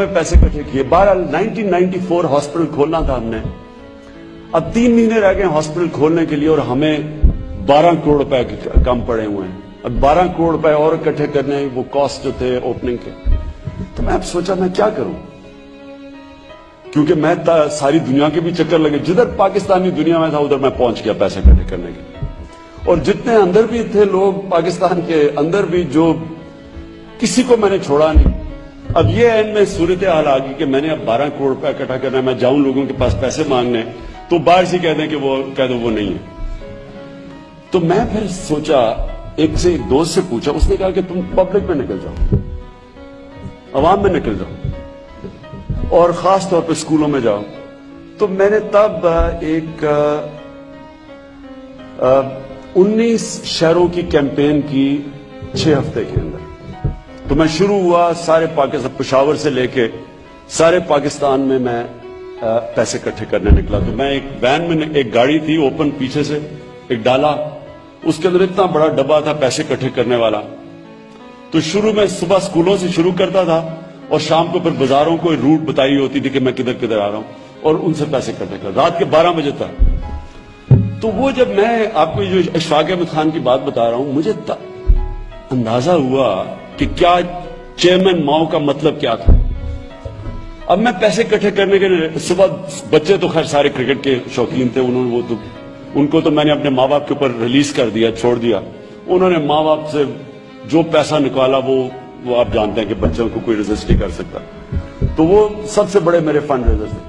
میں پیسے اکٹھے کیے. بہرحال 1994 ہاسپٹل کھولنا تھا ہم نے. اب 3 مہینے رہ گئے ہاسپٹل کھولنے کے لیے اور ہمیں 12 کروڑ روپے کم پڑے ہوئے ہیں. اب 12 کروڑ روپے اور اکٹھے کرنے وہ کاسٹ جو تھے اوپننگ کے. تو میں اب سوچا میں کیا کروں, کیونکہ میں ساری دنیا کے بھی چکر لگے, جدھر پاکستانی دنیا میں تھا ادھر میں پہنچ گیا پیسے اکٹھے کرنے کے لیے. اور جتنے اندر بھی تھے لوگ پاکستان کے اندر بھی, جو کسی کو میں نے چھوڑا نہیں. اب یہ اینڈ میں صورتحال آ گئی کہ میں نے اب 12 کروڑ روپے اکٹھا کرنا ہے. میں جاؤں لوگوں کے پاس پیسے مانگنے تو باہر سے کہہ دیں کہ وہ کہہ دو وہ نہیں ہے. تو میں پھر سوچا, ایک دوست سے پوچھا, اس نے کہا کہ تم پبلک میں نکل جاؤ, عوام میں نکل جاؤ اور خاص طور پہ اسکولوں میں جاؤ. تو میں نے تب ایک 19 شہروں کی کیمپین کی 6 ہفتے کے اندر. تو میں شروع ہوا سارے پاکستان, پشاور سے لے کے سارے پاکستان میں پیسے اکٹھے کرنے نکلا. تو میں ایک وین میں, ایک گاڑی تھی اوپن پیچھے سے, ایک ڈالا, اس کے اندر اتنا بڑا ڈبہ تھا پیسے اکٹھے کرنے والا. تو شروع میں صبح اسکولوں سے شروع کرتا تھا اور شام کو پھر بازاروں کو روٹ بتائی ہوتی تھی کہ میں کدھر کدھر آ رہا ہوں, اور ان سے پیسے اکٹھے کرتا رات کے 12 بجے تک. تو وہ جب میں آپ کو جو اشفاق احمد خان کی بات بتا رہا ہوں, مجھے اندازہ ہوا کہ کیا چیئرمین ماؤ کا مطلب کیا تھا. اب میں پیسے اکٹھے کرنے کے لیے صبح, بچے تو خیر سارے کرکٹ کے شوقین تھے, ان کو تو میں نے اپنے ماں باپ کے اوپر ریلیز کر دیا, چھوڑ دیا. انہوں نے ماں باپ سے جو پیسہ نکالا وہ آپ جانتے ہیں کہ بچوں کو کوئی ریزسٹ نہیں کر سکتا. تو وہ سب سے بڑے میرے فنڈ ریزر تھے.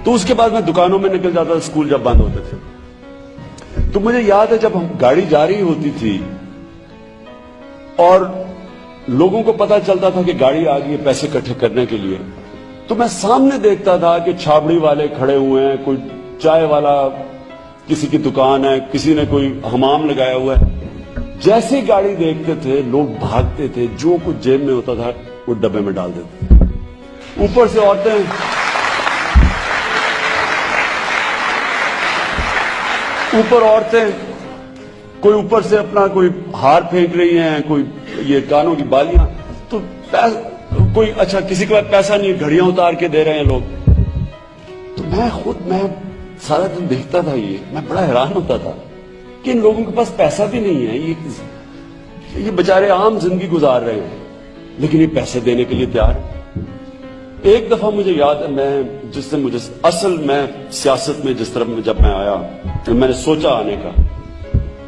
تو اس کے بعد میں دکانوں میں نکل جاتا تھا اسکول جب بند ہوتے تھے. تو مجھے یاد ہے جب ہم گاڑی جا رہی ہوتی تھی اور لوگوں کو پتا چلتا تھا کہ گاڑی آ گئی ہے پیسے اکٹھے کرنے کے لیے, تو میں سامنے دیکھتا تھا کہ چھابڑی والے کھڑے ہوئے ہیں, کوئی چائے والا, کسی کی دکان ہے, کسی نے کوئی حمام لگایا ہوا ہے. جیسے گاڑی دیکھتے تھے لوگ بھاگتے تھے, جو کچھ جیب میں ہوتا تھا وہ ڈبے میں ڈال دیتے تھے. اوپر سے عورتیں کوئی اوپر سے اپنا کوئی ہار پھینک رہی ہیں, کوئی یہ کانوں کی بالیاں, تو کوئی اچھا کسی کے پاس پیسہ نہیں, گھڑیاں اتار کے دے رہے ہیں لوگ. تو میں سارا دن دیکھتا تھا, میں بڑا حیران ہوتا تھا کہ ان لوگوں کے پاس پیسہ بھی نہیں ہے, یہ بیچارے عام زندگی گزار رہے ہیں لیکن یہ پیسے دینے کے لیے تیار ہیں. ایک دفعہ مجھے یاد ہے, میں سیاست میں جس طرح جب میں آیا, میں نے سوچا آنے کا,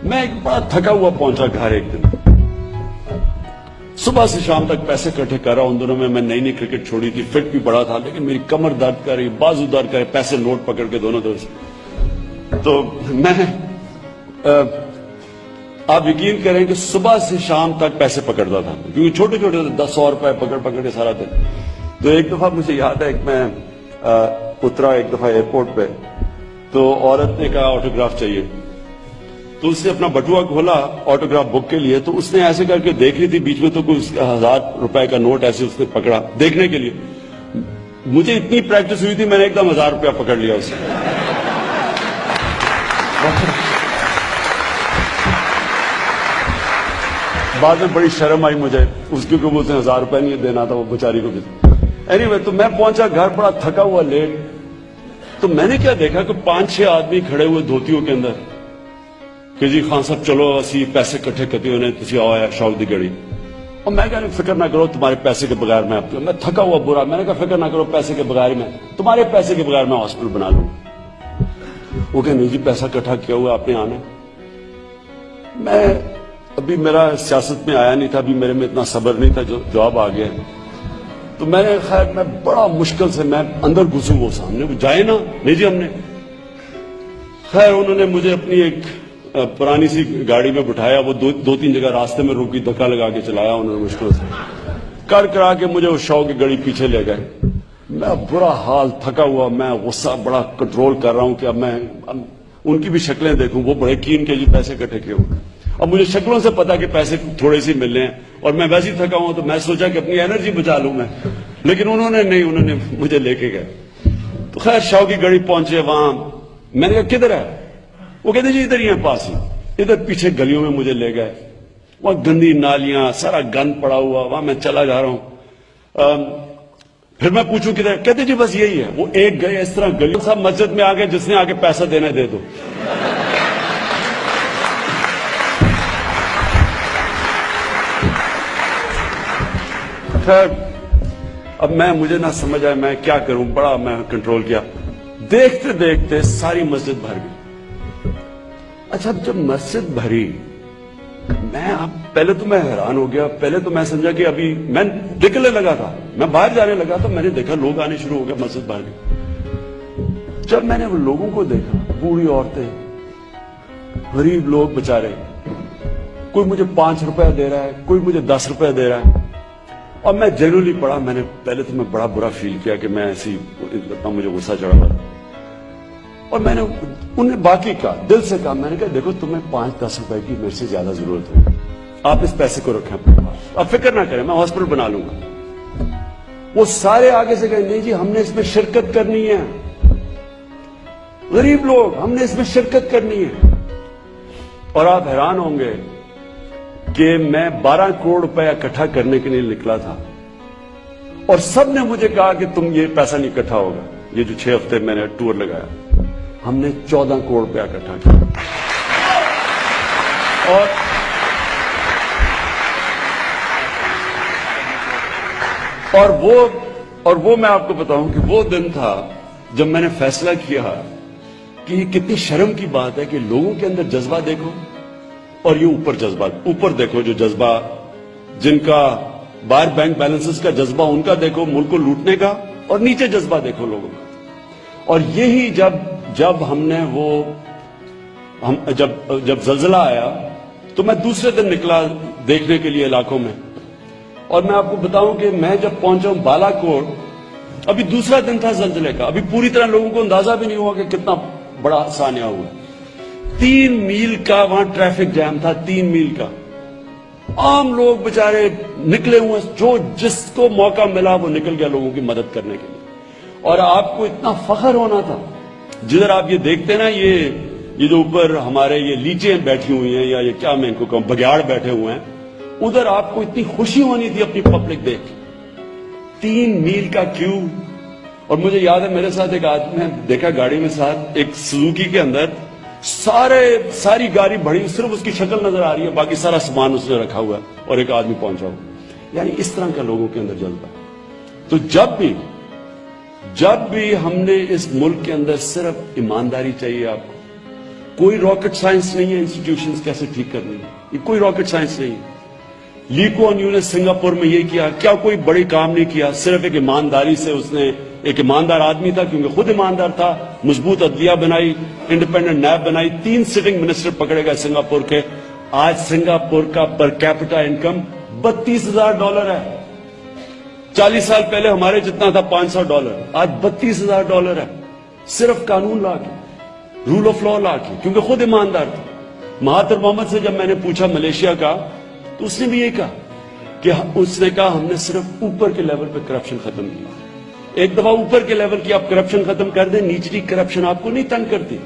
میں ایک بڑا تھکا ہوا پہنچا گھر. ایک دن صبح سے شام تک پیسے اکٹھے کر رہا. ان دنوں میں نئی کرکٹ چھوڑی تھی, فٹ بھی بڑا تھا, لیکن میری کمر درد کر رہی, بازو درد کر رہے, پیسے نوٹ پکڑ کے دونوں طرف سے. تو میں آپ یقین کریں کہ صبح سے شام تک پیسے پکڑتا تھا, کیونکہ چھوٹے چھوٹے 10 روپے پکڑ کے سارا دن. تو ایک دفعہ مجھے یاد ہے, میں اترا ایک دفعہ ایئرپورٹ پہ, تو عورت نے کہا آٹوگراف چاہیے. تو اس نے اپنا بٹوا کھولا آٹوگراف بک کے لیے, تو اس نے ایسے کر کے دیکھ لی تھی بیچ میں, تو کوئی 1000 روپے کا نوٹ ایسے اس نے پکڑا دیکھنے کے لیے. مجھے اتنی پریکٹس ہوئی تھی, میں نے ایک دم 1000 روپیہ پکڑ لیا اسے. بعد میں بڑی شرم آئی مجھے, اس کی کیونکہ اسے 1000 روپے نہیں دینا تھا وہ بیچاری کو بھی. اینی تو میں پہنچا گھر بڑا تھکا ہوا لیٹ. تو میں نے کیا دیکھا کہ 5-6 آدمی کھڑے ہوئے دھوتیوں کے اندر کہ جی خان صاحب چلو اسی پیسے اکٹھے کرتے ہوئے تھی آؤ شوق دی گڑی. اور میں کہا فکر نہ کرو, تمہارے پیسے کے بغیر میں تھکا ہوا برا, میں نے کہا فکر نہ کرو, پیسے کے بغیر میں تمہارے پیسے کے بغیر میں ہاسپٹل بنا لوں. وہ کہ نہیں جی پیسہ اکٹھا کیا ہوا آپ نے آنا. میں ابھی میرا سیاست میں آیا نہیں تھا, ابھی میرے میں اتنا صبر نہیں تھا, جو جواب آ گیا. تو میں نے خیر میں بڑا مشکل سے میں اندر گھسوں, وہ سامنے وہ جائے نا, نہیں جی ہم نے. خیر انہوں نے مجھے اپنی ایک پرانی سی گاڑی میں بٹھایا, وہ 2-3 جگہ راستے میں روکی, دھکا لگا کے چلایا انہوں نے, مشکل سے کرا کے مجھے اس شوق کی گاڑی پیچھے لے گئے. میں برا حال تھکا ہوا, میں غصہ بڑا کنٹرول کر رہا ہوں کہ اب میں ان کی بھی شکلیں دیکھوں, وہ بڑے کین کے جی پیسے اکٹھے کیے ہوئے. اب مجھے شکلوں سے پتا کہ پیسے تھوڑے سے ملنے ہیں, اور میں ویسے ہی تھکا ہوں, تو میں سوچا کہ اپنی انرجی بچا لوں میں, لیکن انہوں نے مجھے لے کے گئے. تو خیر شوق کی گاڑی پہنچے وہاں, میں نے کہا کدھر ہے, وہ کہتے جی ادھر ہی ہے پاس ہی. ادھر پیچھے گلیوں میں مجھے لے گئے, وہاں گندی نالیاں, سارا گند پڑا ہوا, وہاں میں چلا جا رہا ہوں. پھر میں پوچھوں کدھر، کہتے جی بس یہی ہے. وہ ایک گئے اس طرح گلی صاحب مسجد میں آ گئے، جس نے آگے پیسہ دینا دے دو. خیر اب مجھے نہ سمجھ آئے میں کیا کروں، بڑا میں کنٹرول کیا. دیکھتے دیکھتے ساری مسجد بھر گئی. اچھا جب مسجد بھری، پہلے تو میں حیران ہو گیا. پہلے تو میں سمجھا کہ ابھی میں نکلنے لگا تھا، میں باہر جانے لگا تو میں نے دیکھا لوگ آنے شروع ہو گئے، مسجد بھر گئی. جب میں نے وہ لوگوں کو دیکھا، بوڑھی عورتیں، غریب لوگ بچارے، کوئی مجھے 5 روپے دے رہا ہے، کوئی مجھے 10 روپے دے رہا ہے. اور میں جنرلی پڑھا، میں نے پہلے تو میں بڑا برا فیل کیا کہ میں ایسی اتنا مجھے غصہ چڑھا ہوا. اور میں نے انہیں باقی کہا، دل سے کہا، میں نے کہا دیکھو تمہیں 5-10 روپے کی میرے سے زیادہ ضرورت ہے، آپ اس پیسے کو رکھیں اپنے پاس، آپ فکر نہ کریں، میں ہاسپٹل بنا لوں گا. وہ سارے آگے سے کہیں نہیں جی ہم نے اس میں شرکت کرنی ہے، غریب لوگ ہم نے اس میں شرکت کرنی ہے. اور آپ حیران ہوں گے کہ میں 12 کروڑ روپے اکٹھا کرنے کے لیے نکلا تھا، اور سب نے مجھے کہا کہ تم یہ پیسہ نہیں اکٹھا ہوگا. یہ جو 6 ہفتے میں نے ٹور لگایا، ہم نے 14 کروڑ روپے اکٹھا کیا. اور وہ میں آپ کو بتاؤں کہ وہ دن تھا جب میں نے فیصلہ کیا کہ یہ کتنی شرم کی بات ہے کہ لوگوں کے اندر جذبہ دیکھو، اور یہ اوپر دیکھو جو جذبہ، جن کا باہر بینک بیلنسز کا جذبہ ان کا دیکھو، ملک کو لوٹنے کا، اور نیچے جذبہ دیکھو لوگوں کا. اور یہی جب ہم نے جب زلزلہ آیا تو میں دوسرے دن نکلا دیکھنے کے لیے علاقوں میں. اور میں آپ کو بتاؤں کہ میں جب پہنچا ہوں بالا کوٹ، ابھی دوسرا دن تھا زلزلے کا، ابھی پوری طرح لوگوں کو اندازہ بھی نہیں ہوا کہ کتنا بڑا سانحہ ہوا. 3 میل کا وہاں ٹریفک جام تھا، 3 میل کا. عام لوگ بچارے نکلے ہوئے، جو جس کو موقع ملا وہ نکل گیا لوگوں کی مدد کرنے کے لیے. اور آپ کو اتنا فخر ہونا تھا، جدھر آپ یہ دیکھتے نا یہ جو اوپر ہمارے یہ لیچیں بیٹھی ہوئی ہیں، یا یہ کیا میں ان کو کہوں، بگیاڑ بیٹھے ہوئے ہیں، ادھر آپ کو اتنی خوشی ہونی تھی اپنی پبلک دیکھ. 3 میل کا کیو. اور مجھے یاد ہے میرے ساتھ ایک آدمی میں دیکھا گاڑی میں ساتھ، ایک سوزوکی کے اندر ساری گاڑی بڑی، صرف اس کی شکل نظر آ رہی ہے، باقی سارا سامان اس نے رکھا ہوا ہے، اور ایک آدمی پہنچا ہوا. یعنی اس طرح کا لوگوں کے اندر جذبہ. تو جب بھی ہم نے اس ملک کے اندر صرف ایمانداری چاہیے آپ کو. کوئی راکٹ سائنس نہیں ہے انسٹیٹیوشنز کیسے ٹھیک کرنی ہے، یہ کوئی راکٹ سائنس نہیں ہے. لی کوان یو نے سنگاپور میں یہ کیا، کیا کوئی بڑی کام نہیں کیا، صرف ایک ایمانداری سے اس نے، ایک ایماندار آدمی تھا کیونکہ خود ایماندار تھا، مضبوط عدلیہ بنائی، انڈیپینڈنٹ نیب بنائی، 3 سٹنگ منسٹر پکڑے گئے سنگاپور کے. آج سنگاپور کا پر کیپٹا انکم $32,000 ہے. 40 سال پہلے ہمارے جتنا تھا $500، آج $32,000 ہے. صرف قانون لا کے، رول آف لا لا کے، کیونکہ خود ایماندار تھا. مہاتر محمد سے جب میں نے پوچھا ملیشیا کا، تو اس نے بھی یہ کہا کہ اس نے کہا ہم نے صرف اوپر کے لیول پہ کرپشن ختم کی. ایک دفعہ اوپر کے لیول کی آپ کرپشن ختم کر دیں، نیچلی کرپشن آپ کو نہیں تنگ کرتی.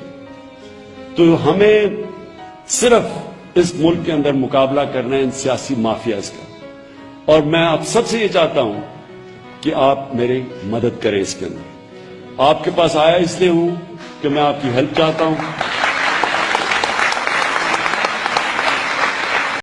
تو ہمیں صرف اس ملک کے اندر مقابلہ کرنا ہے ان سیاسی مافیاز کا. اور میں آپ سب سے یہ چاہتا ہوں کہ آپ میری مدد کریں اس کے اندر. آپ کے پاس آیا اس لیے ہوں کہ میں آپ کی ہیلپ چاہتا ہوں.